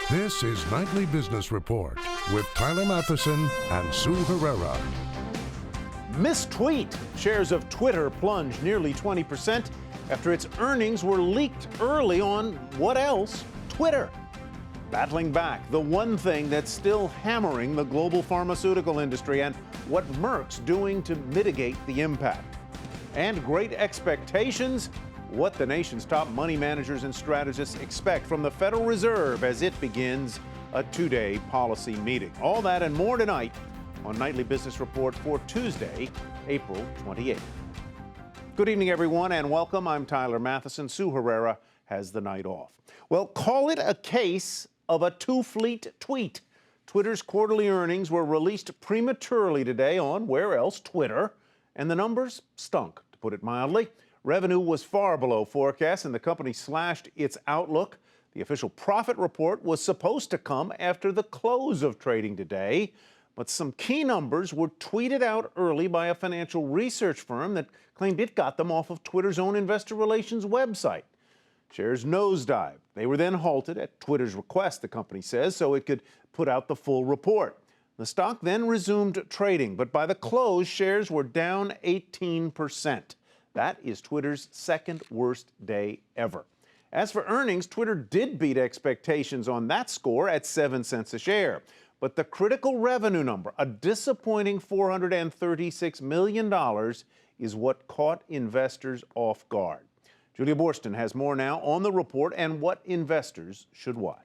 This is Nightly Business Report with Tyler Matheson and Sue Herrera. Mistweet. Shares of Twitter plunged nearly 20% after its earnings were leaked early on what else? Twitter. Battling back, the one thing that's still hammering the global pharmaceutical industry and what Merck's doing to mitigate the impact. And great expectations, what the nation's top money managers and strategists expect from the Federal Reserve as it begins a two-day policy meeting. All that and more tonight on Nightly Business Report for Tuesday, April 28th. Good evening, everyone, and welcome. I'm Tyler Matheson. Sue Herrera has the night off. Well, call it a case of a two-fleet tweet. Twitter's quarterly earnings were released prematurely today on, where else, Twitter, and the numbers stunk, to put it mildly. Revenue was far below forecast, and the company slashed its outlook. The official profit report was supposed to come after the close of trading today, but some key numbers were tweeted out early by a financial research firm that claimed it got them off of Twitter's own investor relations website. Shares nosedived. They were then halted at Twitter's request, the company says, so it could put out the full report. The stock then resumed trading, but by the close, shares were down 18%. That is Twitter's second worst day ever. As for earnings, Twitter did beat expectations on that score at 7 cents a share. But the critical revenue number, a disappointing $436 million, is what caught investors off guard. Julia Borston has more now on the report and what investors should watch.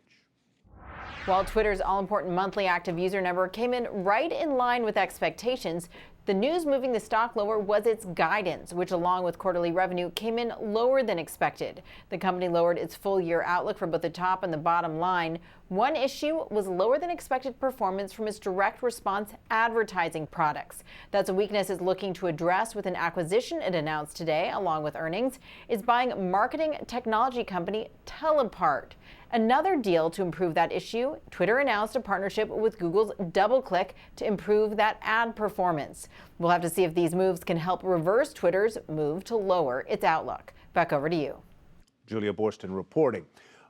While Twitter's all-important monthly active user number came in right in line with expectations, the news moving the stock lower was its guidance, which along with quarterly revenue came in lower than expected. The company lowered its full-year outlook for both the top and the bottom line. One issue was lower than expected performance from its direct response advertising products. That's a weakness it's looking to address with an acquisition it announced today, along with earnings, is buying marketing technology company Telepart. Another deal to improve that issue, Twitter announced a partnership with Google's DoubleClick to improve that ad performance. We'll have to see if these moves can help reverse Twitter's move to lower its outlook. Back over to you. Julia Borston reporting.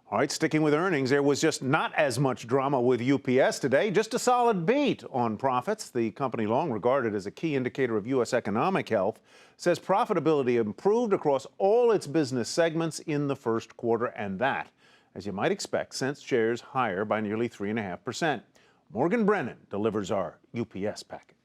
All right, sticking with earnings, there was just not as much drama with UPS today, just a solid beat on profits. The company, long regarded as a key indicator of U.S. economic health, says profitability improved across all its business segments in the first quarter, and that, as you might expect, sent shares higher by nearly 3.5%. Morgan Brennan delivers our UPS package.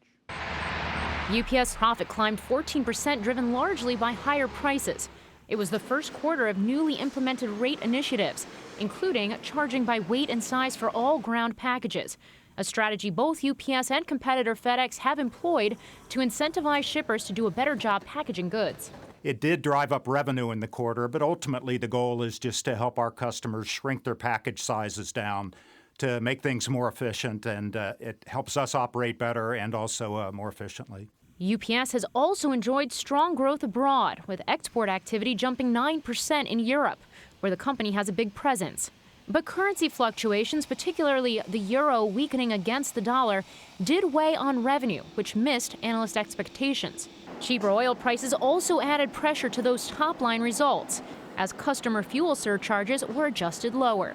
UPS profit climbed 14%, driven largely by higher prices. It was the first quarter of newly implemented rate initiatives, including charging by weight and size for all ground packages, a strategy both UPS and competitor FedEx have employed to incentivize shippers to do a better job packaging goods. It did drive up revenue in the quarter, but ultimately the goal is just to help our customers shrink their package sizes down to make things more efficient, and it helps us operate better and also more efficiently. UPS has also enjoyed strong growth abroad, with export activity jumping 9% in Europe, where the company has a big presence. But currency fluctuations, particularly the euro weakening against the dollar, did weigh on revenue, which missed analyst expectations. Cheaper oil prices also added pressure to those top-line results, as customer fuel surcharges were adjusted lower.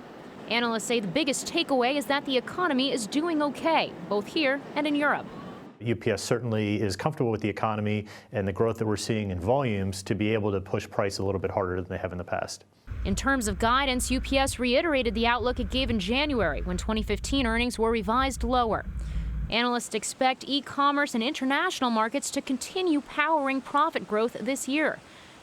Analysts say the biggest takeaway is that the economy is doing okay, both here and in Europe. UPS certainly is comfortable with the economy and the growth that we're seeing in volumes to be able to push price a little bit harder than they have in the past. In terms of guidance, UPS reiterated the outlook it gave in January when 2015 earnings were revised lower. Analysts expect e-commerce and international markets to continue powering profit growth this year.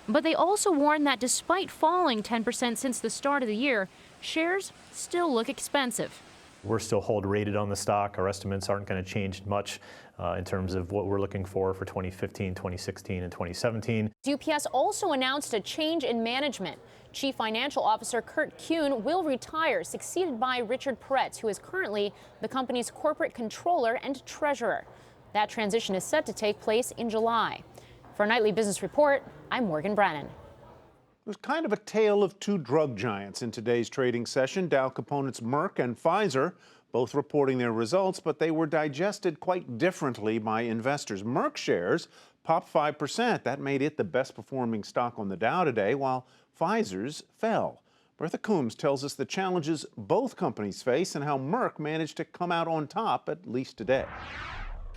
But they also warn that despite falling 10% since the start of the year, shares still look expensive. We're still hold rated on the stock. Our estimates aren't going to change much in terms of what we're looking for 2015, 2016, and 2017. UPS also announced a change in management. Chief Financial Officer Kurt Kuhn will retire, succeeded by Richard Peretz, who is currently the company's corporate controller and treasurer. That transition is set to take place in July. For Nightly Business Report, I'm Morgan Brennan. It was kind of a tale of two drug giants in today's trading session. Dow components Merck and Pfizer both reporting their results, but they were digested quite differently by investors. Merck shares popped 5%. That made it the best performing stock on the Dow today, while Pfizer's fell. Bertha Coombs tells us the challenges both companies face and how Merck managed to come out on top, at least today.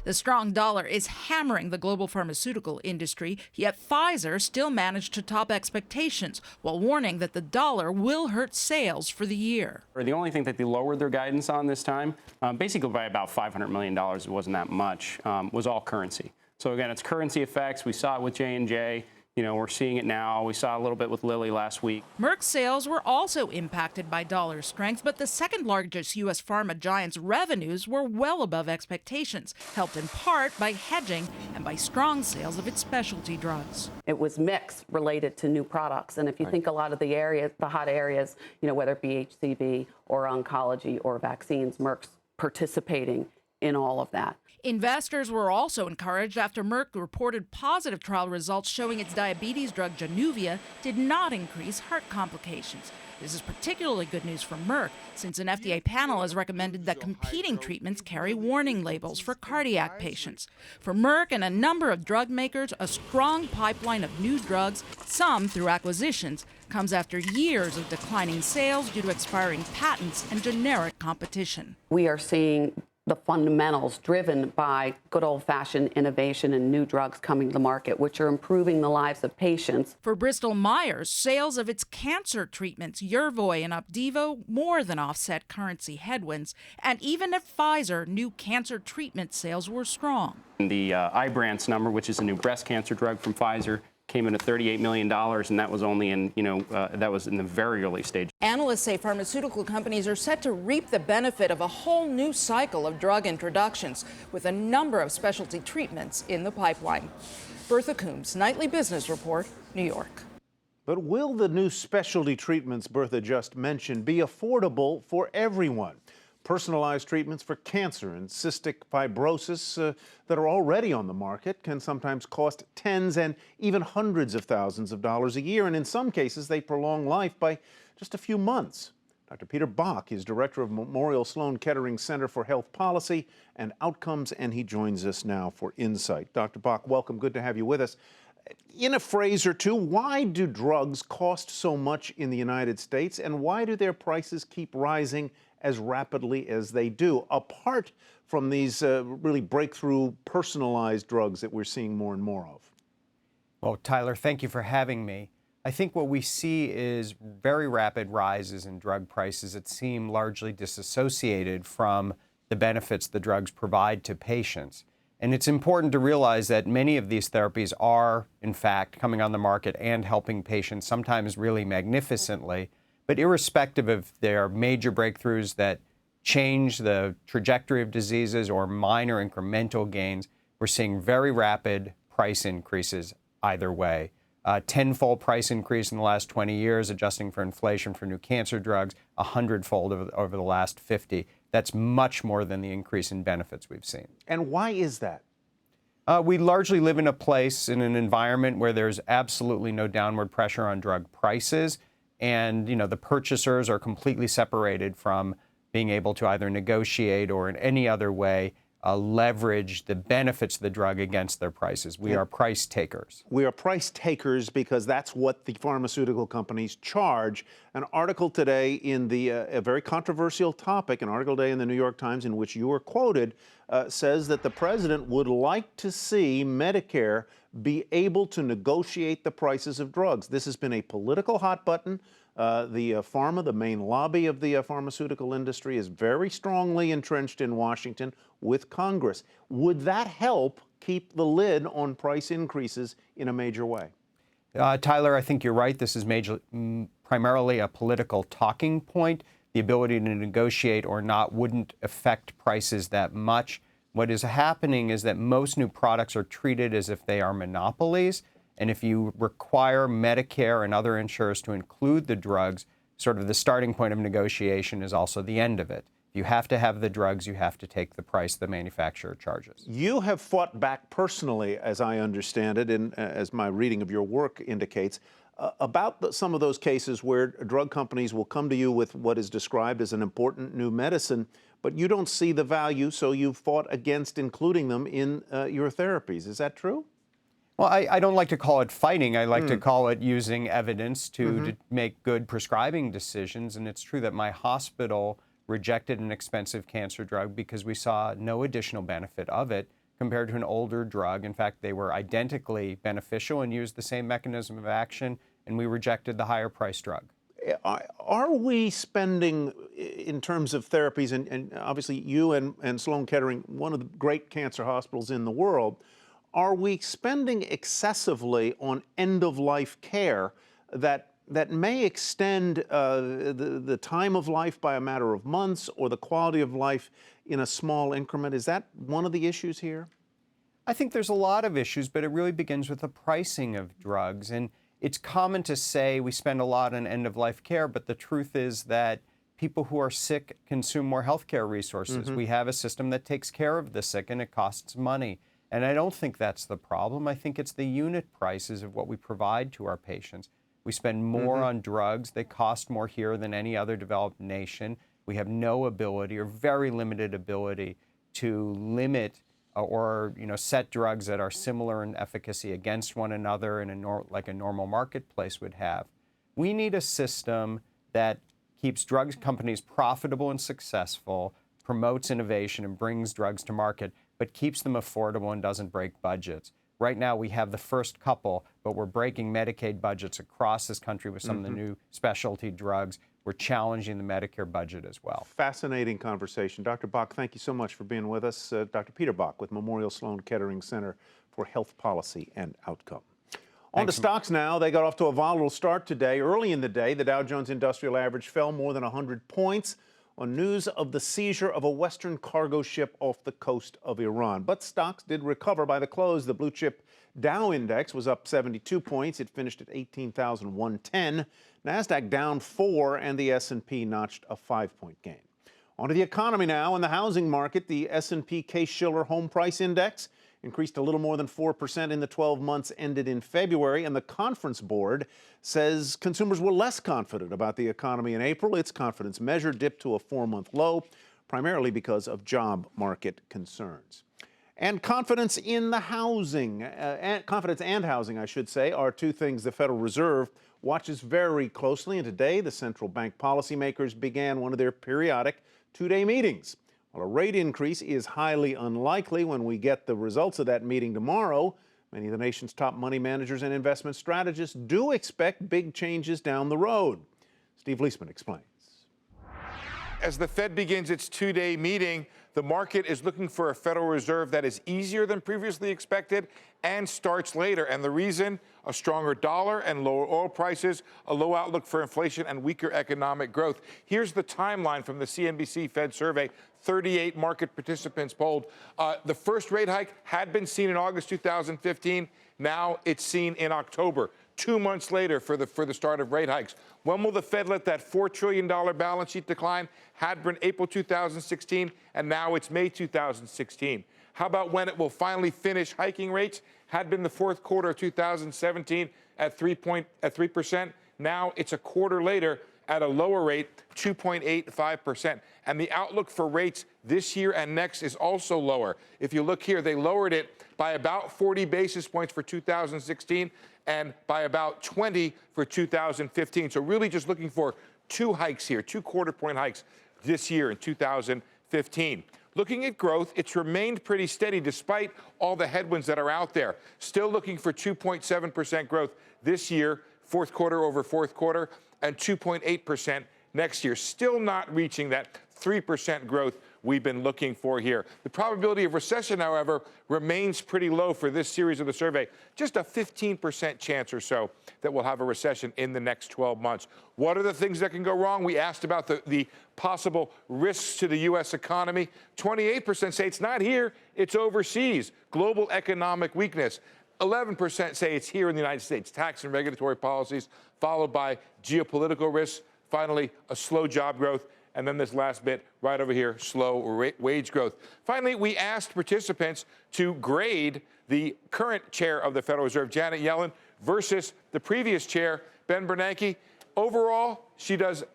The strong dollar is hammering the global pharmaceutical industry, yet Pfizer still managed to top expectations while warning that the dollar will hurt sales for the year. The only thing that they lowered their guidance on this time, basically by about $500 million, it wasn't that much, was all currency. So again, it's currency effects. We saw it with J&J. You know, we're seeing it now. We saw a little bit with Lilly last week. Merck's sales were also impacted by dollar strength, but the second largest U.S. pharma giant's revenues were well above expectations, helped in part by hedging and by strong sales of its specialty drugs. It was mixed related to new products. And if you think a lot of the areas, the hot areas, you know, whether it be HCV or oncology or vaccines, Merck's participating in all of that. Investors were also encouraged after Merck reported positive trial results showing its diabetes drug Januvia did not increase heart complications. This is particularly good news for Merck, since an FDA panel has recommended that competing treatments carry warning labels for cardiac patients. For Merck and a number of drug makers, a strong pipeline of new drugs, some through acquisitions, comes after years of declining sales due to expiring patents and generic competition. We are seeing the fundamentals driven by good old-fashioned innovation and new drugs coming to the market, which are improving the lives of patients. For Bristol Myers, sales of its cancer treatments, Yervoy and Opdivo, more than offset currency headwinds. And even at Pfizer, new cancer treatment sales were strong. The Ibrance number, which is a new breast cancer drug from Pfizer, came in at $38 million, and that was only in, that was in the very early stage. Analysts say pharmaceutical companies are set to reap the benefit of a whole new cycle of drug introductions, with a number of specialty treatments in the pipeline. Bertha Coombs, Nightly Business Report, New York. But will the new specialty treatments Bertha just mentioned be affordable for everyone? Personalized treatments for cancer and cystic fibrosis that are already on the market can sometimes cost tens and even hundreds of thousands of dollars a year, and in some cases they prolong life by just a few months. Dr. Peter Bach is director of Memorial Sloan Kettering Center for Health Policy and Outcomes, and he joins us now for Insight. Dr. Bach, welcome. Good to have you with us. In a phrase or two, why do drugs cost so much in the United States, and why do their prices keep rising as rapidly as they do, apart from these really breakthrough personalized drugs that we're seeing more and more of? Well, Tyler, thank you for having me. I think what we see is very rapid rises in drug prices that seem largely disassociated from the benefits the drugs provide to patients. And it's important to realize that many of these therapies are, in fact, coming on the market and helping patients, sometimes really magnificently. But irrespective of their major breakthroughs that change the trajectory of diseases or minor incremental gains, we're seeing very rapid price increases either way. Tenfold price increase in the last 20 years, adjusting for inflation for new cancer drugs, 100-fold over the last 50. That's much more than the increase in benefits we've seen. And why is that? We largely live in an environment where there's absolutely no downward pressure on drug prices. And, the purchasers are completely separated from being able to either negotiate or in any other way leverage the benefits of the drug against their prices. We are price takers. We are price takers because that's what the pharmaceutical companies charge. An article today in a very controversial topic, an article today in the New York Times in which you were quoted, says that the president would like to see Medicare be able to negotiate the prices of drugs. This has been a political hot button. Pharma, the main lobby of the pharmaceutical industry, is very strongly entrenched in Washington with Congress. Would that help keep the lid on price increases in a major way? Tyler, I think you're right. This is primarily a political talking point. The ability to negotiate or not wouldn't affect prices that much. What is happening is that most new products are treated as if they are monopolies. And if you require Medicare and other insurers to include the drugs, sort of the starting point of negotiation is also the end of it. You have to have the drugs, you have to take the price the manufacturer charges. You have fought back personally, as I understand it, and as my reading of your work indicates, about some of those cases where drug companies will come to you with what is described as an important new medicine, but you don't see the value, so you've fought against including them in your therapies. Is that true? Well, I don't like to call it fighting. I like to call it using evidence to make good prescribing decisions. And it's true that my hospital rejected an expensive cancer drug because we saw no additional benefit of it compared to an older drug. In fact, they were identically beneficial and used the same mechanism of action, and we rejected the higher price drug. Are we spending, in terms of therapies, and obviously you and Sloan Kettering, one of the great cancer hospitals in the world, are we spending excessively on end-of-life care that may extend the time of life by a matter of months or the quality of life in a small increment? Is that one of the issues here? I think there's a lot of issues, but it really begins with the pricing of drugs. And it's common to say we spend a lot on end-of-life care, but the truth is that people who are sick consume more healthcare resources. We have a system that takes care of the sick, and it costs money. And I don't think that's the problem. I think it's the unit prices of what we provide to our patients. We spend more on drugs. They cost more here than any other developed nation. We have no ability or very limited ability to limit or set drugs that are similar in efficacy against one another in like a normal marketplace would have. We need a system that keeps drug companies profitable and successful, promotes innovation and brings drugs to market, but keeps them affordable and doesn't break budgets. Right now, we have the first couple, but we're breaking Medicaid budgets across this country with some of the new specialty drugs. We're challenging the Medicare budget as well. Fascinating conversation. Dr. Bach, thank you so much for being with us. Dr. Peter Bach with Memorial Sloan Kettering Center for Health Policy and Outcome. On to stocks now. They got off to a volatile start today. Early in the day, the Dow Jones Industrial Average fell more than 100 points on news of the seizure of a Western cargo ship off the coast of Iran. But stocks did recover by the close. The blue chip Dow index was up 72 points. It finished at 18,110. NASDAQ down 4, and the S&P notched a 5-point gain. On to the economy now. In the housing market, the S&P Case-Shiller Home Price Index increased a little more than 4% in the 12 months ended in February, and the Conference Board says consumers were less confident about the economy in April. Its confidence measure dipped to a 4-month low, primarily because of job market concerns. And confidence in the housing, confidence and housing, I should say, are two things the Federal Reserve watches very closely. And today, the central bank policymakers began one of their periodic two-day meetings. While a rate increase is highly unlikely when we get the results of that meeting tomorrow, many of the nation's top money managers and investment strategists do expect big changes down the road. Steve Leisman explains. As the Fed begins its two-day meeting, the market is looking for a Federal Reserve that is easier than previously expected and starts later. And the reason? A stronger dollar and lower oil prices, a low outlook for inflation, and weaker economic growth. Here's the timeline from the CNBC Fed survey. 38 market participants polled. The first rate hike had been seen in August 2015. Now it's seen in October. 2 months later for the start of rate hikes. When will the Fed let that $4 trillion balance sheet decline? Had been April 2016, and now it's May 2016. How about when it will finally finish hiking rates? Had been the fourth quarter of 2017 at 3%. Now it's a quarter later at a lower rate, 2.85%. And the outlook for rates this year and next is also lower. If you look here, they lowered it by about 40 basis points for 2016 and by about 20 for 2015. So really just looking for two hikes here, 2 quarter-point hikes this year in 2015. Looking at growth, it's remained pretty steady despite all the headwinds that are out there. Still looking for 2.7% growth this year, fourth quarter over fourth quarter, and 2.8% next year. Still not reaching that 3% growth we've been looking for here. The probability of recession, however, remains pretty low for this series of the survey. Just a 15% chance or so that we'll have a recession in the next 12 months. What are the things that can go wrong? We asked about the possible risks to the U.S. economy. 28% say it's not here, it's overseas. Global economic weakness. 11% say it's here in the United States. Tax and regulatory policies, followed by geopolitical risks. Finally, a slow job growth. And then this last bit right over here, slow wage growth. Finally, we asked participants to grade the current chair of the Federal Reserve, Janet Yellen, versus the previous chair, Ben Bernanke. Overall, she does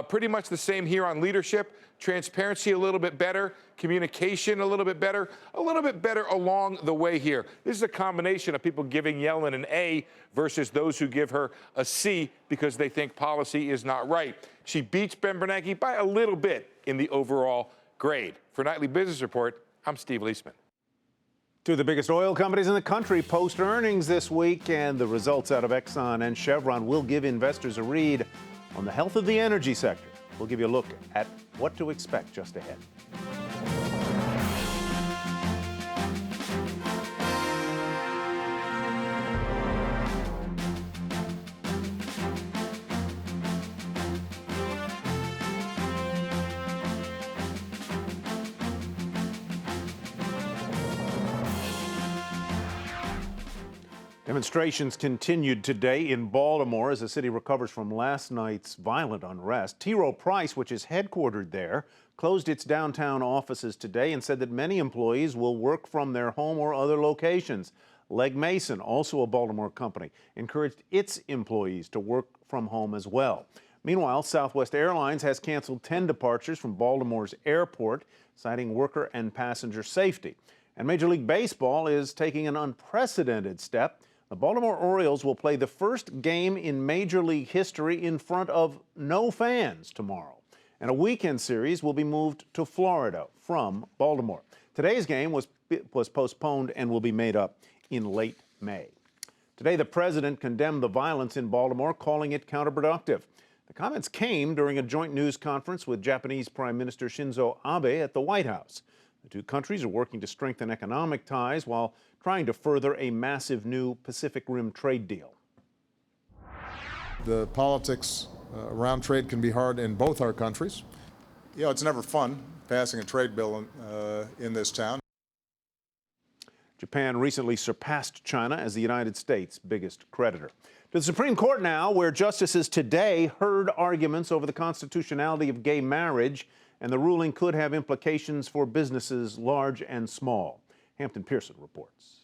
Pretty much the same here on leadership. Transparency a little bit better, communication a little bit better along the way here. This is a combination of people giving Yellen an A versus those who give her a C because they think policy is not right. She beats Ben Bernanke by a little bit in the overall grade. For Nightly Business Report, I'm Steve Leisman. Two of the biggest oil companies in the country post earnings this week, and the results out of Exxon and Chevron will give investors a read on the health of the energy sector. We'll give you a look at what to expect just ahead. Demonstrations continued today in Baltimore as the city recovers from last night's violent unrest. T. Rowe Price, which is headquartered there, closed its downtown offices today and said that many employees will work from their home or other locations. Legg Mason, also a Baltimore company, encouraged its employees to work from home as well. Meanwhile, Southwest Airlines has canceled 10 departures from Baltimore's airport, citing worker and passenger safety. And Major League Baseball is taking an unprecedented step. The Baltimore Orioles will play the first game in Major League history in front of no fans tomorrow. And a weekend series will be moved to Florida from Baltimore. Today's game was postponed and will be made up in late May. Today, the president condemned the violence in Baltimore, calling it counterproductive. The comments came during a joint news conference with Japanese Prime Minister Shinzo Abe at the White House. The two countries are working to strengthen economic ties while trying to further a massive new Pacific Rim trade deal. The politics around trade can be hard in both our countries. You know, it's never fun passing a trade bill in this town. Japan recently surpassed China as the United States' biggest creditor. To the Supreme Court now, where justices today heard arguments over the constitutionality of gay marriage, and the ruling could have implications for businesses large and small. Hampton Pearson reports.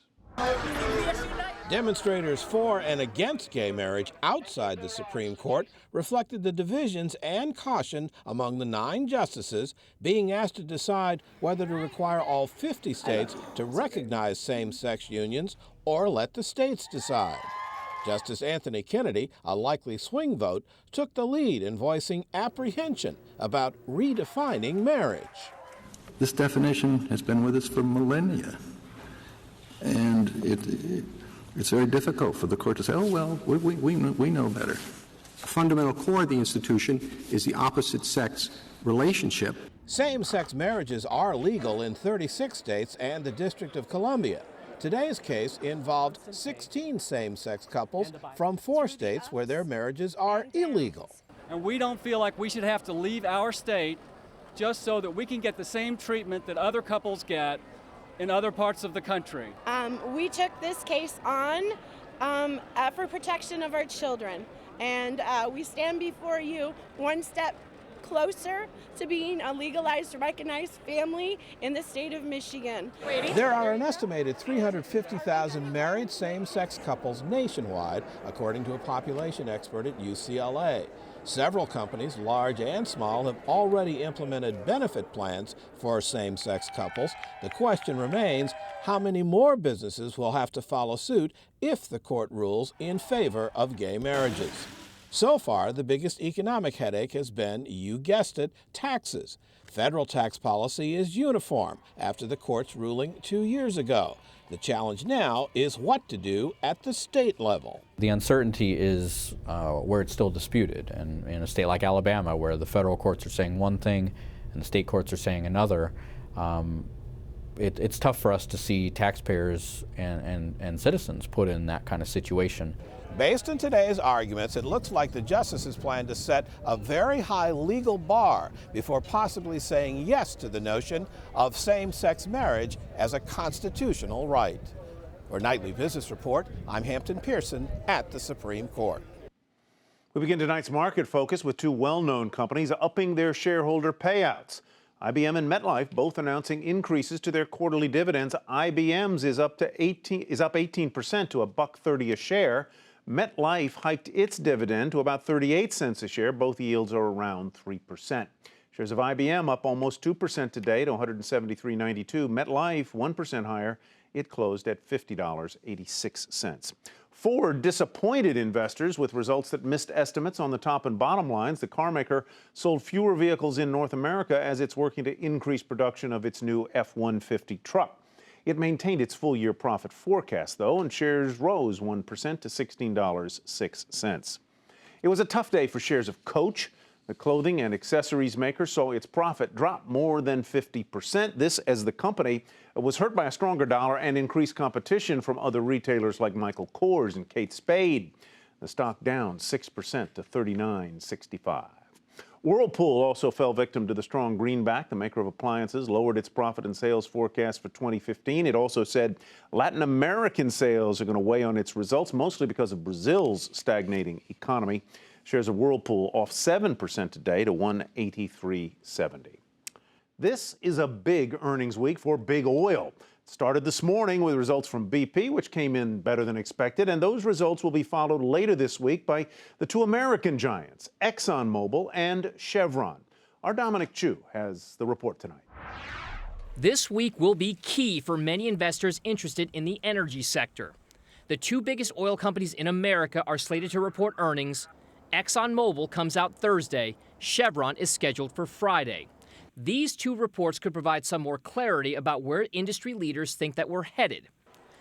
Demonstrators for and against gay marriage outside the Supreme Court reflected the divisions and caution among the 9 justices being asked to decide whether to require all 50 states to recognize same-sex unions or let the states decide. Justice Anthony Kennedy, a likely swing vote, took the lead in voicing apprehension about redefining marriage. This definition has been with us for millennia, and it's very difficult for the court to say, oh, well, we know better. A fundamental core of the institution is the opposite-sex relationship. Same-sex marriages are legal in 36 states and the District of Columbia. Today's case involved 16 same-sex couples from 4 states where their marriages are illegal. And we don't feel like we should have to leave our state just so that we can get the same treatment that other couples get in other parts of the country. We took this case on for protection of our children, and we stand before you one step closer to being a legalized, recognized family in the state of Michigan. There are an estimated 350,000 married same-sex couples nationwide, according to a population expert at UCLA. Several companies, large and small, have already implemented benefit plans for same-sex couples. The question remains, how many more businesses will have to follow suit if the court rules in favor of gay marriages? So far, the biggest economic headache has been, you guessed it, taxes. Federal tax policy is uniform after the court's ruling 2 years ago. The challenge now is what to do at the state level. The uncertainty is where it's still disputed. And in a state like Alabama, where the federal courts are saying one thing and the state courts are saying another, it's tough for us to see taxpayers and citizens put in that kind of situation. Based on today's arguments, it looks like the justices plan to set a very high legal bar before possibly saying yes to the notion of same-sex marriage as a constitutional right. For Nightly Business Report, I'm Hampton Pearson at the Supreme Court. We begin tonight's market focus with 2 well-known companies upping their shareholder payouts. IBM and MetLife both announcing increases to their quarterly dividends. IBM's is up 18% to $1.30 a share. MetLife hiked its dividend to about 38 cents a share. Both yields are around 3%. Shares of IBM up almost 2% today to $173.92. MetLife 1% higher. It closed at $50.86. Ford disappointed investors with results that missed estimates on the top and bottom lines. The carmaker sold fewer vehicles in North America as it's working to increase production of its new F-150 truck. It maintained its full-year profit forecast, though, and shares rose 1% to $16.06. It was a tough day for shares of Coach. The clothing and accessories maker saw its profit drop more than 50%. This as the company was hurt by a stronger dollar and increased competition from other retailers like Michael Kors and Kate Spade. The stock down 6% to $39.65. Whirlpool also fell victim to the strong greenback. The maker of appliances lowered its profit and sales forecast for 2015. It also said Latin American sales are going to weigh on its results, mostly because of Brazil's stagnating economy. Shares of Whirlpool off 7% today to $183.70. This is a big earnings week for big oil. It started this morning with results from BP, which came in better than expected, and those results will be followed later this week by the two American giants, ExxonMobil and Chevron. Our Dominic Chu has the report tonight. This week will be key for many investors interested in the energy sector. The two biggest oil companies in America are slated to report earnings. ExxonMobil comes out Thursday. Chevron is scheduled for Friday. These two reports could provide some more clarity about where industry leaders think that we're headed.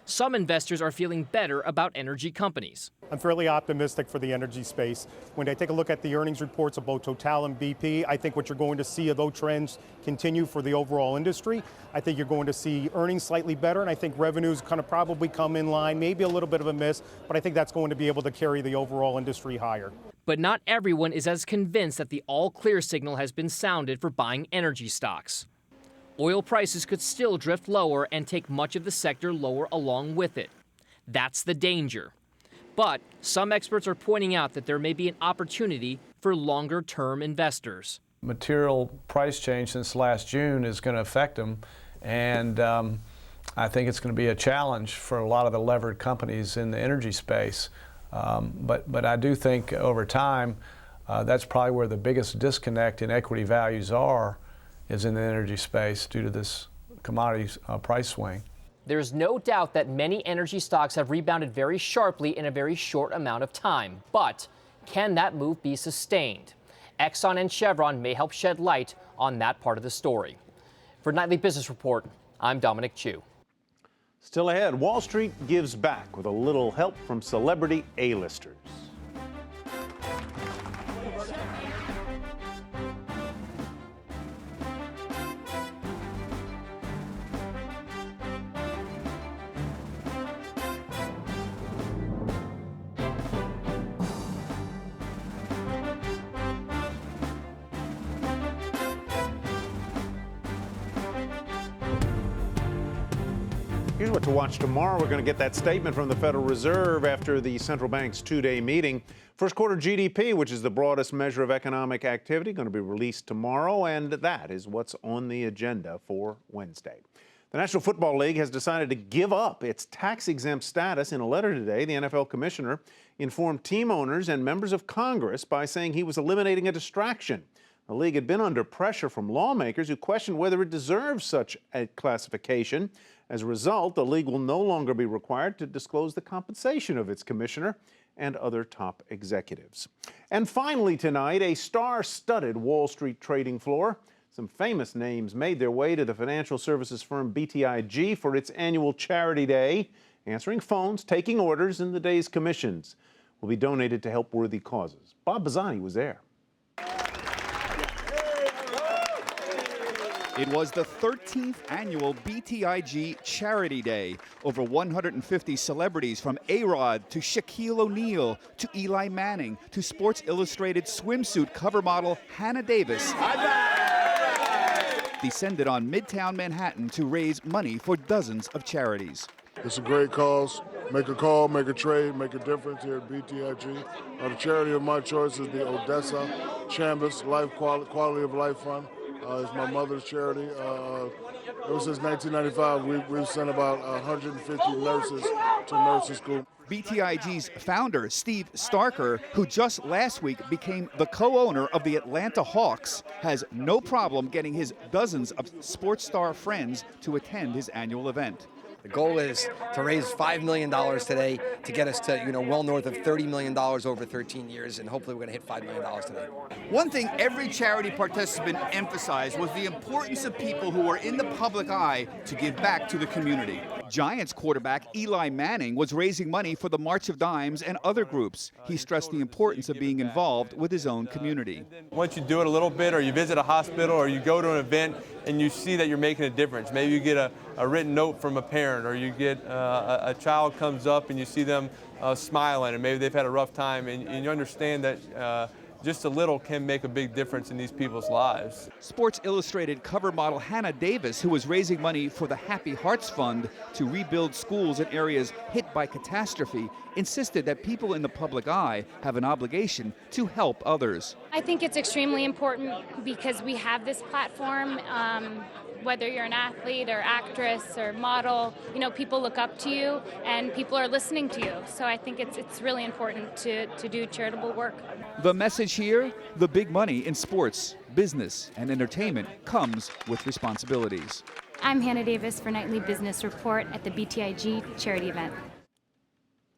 Some investors are feeling better about energy companies. I'm fairly optimistic for the energy space. When I take a look at the earnings reports of both Total and BP, I think what you're going to see are those trends continue for the overall industry. I think you're going to see earnings slightly better, and I think revenues kind of probably come in line, maybe a little bit of a miss, but I think that's going to be able to carry the overall industry higher. But not everyone is as convinced that the all-clear signal has been sounded for buying energy stocks. Oil prices could still drift lower and take much of the sector lower along with it. That's the danger. But some experts are pointing out that there may be an opportunity for longer-term investors. Material price change since last June is going to affect them, and I think it's going to be a challenge for a lot of the levered companies in the energy space. But I do think over time, that's probably where the biggest disconnect in equity values is in the energy space due to this commodities price swing. There's no doubt that many energy stocks have rebounded very sharply in a very short amount of time. But can that move be sustained? Exxon and Chevron may help shed light on that part of the story. For Nightly Business Report, I'm Dominic Chu. Still ahead, Wall Street gives back with a little help from celebrity A-listers. Here's what to watch tomorrow. We're going to get that statement from the Federal Reserve after the central bank's two-day meeting. First quarter GDP, which is the broadest measure of economic activity, going to be released tomorrow, and that is what's on the agenda for Wednesday. The National Football League has decided to give up its tax-exempt status. In a letter today, the NFL commissioner informed team owners and members of Congress by saying he was eliminating a distraction. The league had been under pressure from lawmakers who questioned whether it deserves such a classification. As a result, the league will no longer be required to disclose the compensation of its commissioner and other top executives. And finally tonight, a star-studded Wall Street trading floor. Some famous names made their way to the financial services firm BTIG for its annual Charity Day, answering phones, taking orders, and the day's commissions will be donated to help worthy causes. Bob Bazzani was there. It was the 13th annual BTIG Charity Day. Over 150 celebrities from A-Rod to Shaquille O'Neal to Eli Manning to Sports Illustrated swimsuit cover model Hannah Davis descended on Midtown Manhattan to raise money for dozens of charities. It's a great cause. Make a call, make a trade, make a difference here at BTIG. The charity of my choice is the Odessa Chambers Quality of Life Fund. It's my mother's charity. Ever since 1995, we've sent about 150 nurses to nursing school. BTIG's founder, Steve Starker, who just last week became the co-owner of the Atlanta Hawks, has no problem getting his dozens of sports star friends to attend his annual event. The goal is to raise $5 million today to get us to, well north of $30 million over 13 years, and hopefully we're going to hit $5 million today. One thing every charity participant emphasized was the importance of people who are in the public eye to give back to the community. Giants quarterback Eli Manning was raising money for the March of Dimes and other groups. He stressed the importance of being involved with his own community. Once you do it a little bit, or you visit a hospital, or you go to an event and you see that you're making a difference, maybe you get a written note from a parent, or you get a child comes up and you see them smiling, and maybe they've had a rough time, and you understand that just a little can make a big difference in these people's lives. Sports Illustrated cover model Hannah Davis, who was raising money for the Happy Hearts Fund to rebuild schools in areas hit by catastrophe, insisted that people in the public eye have an obligation to help others. I think it's extremely important because we have this platform. Whether you're an athlete or actress or model, people look up to you and people are listening to you. So I think it's really important to do charitable work. The message here, the big money in sports, business, and entertainment comes with responsibilities. I'm Hannah Davis for Nightly Business Report at the BTIG charity event.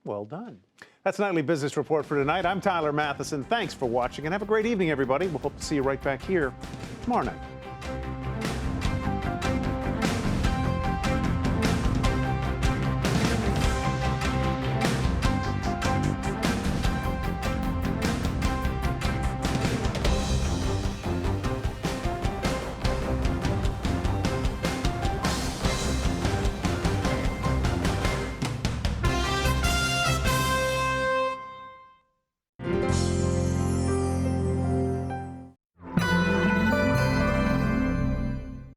Well done. That's Nightly Business Report for tonight. I'm Tyler Matheson. Thanks for watching, and have a great evening, everybody. We'll hope to see you right back here tomorrow night.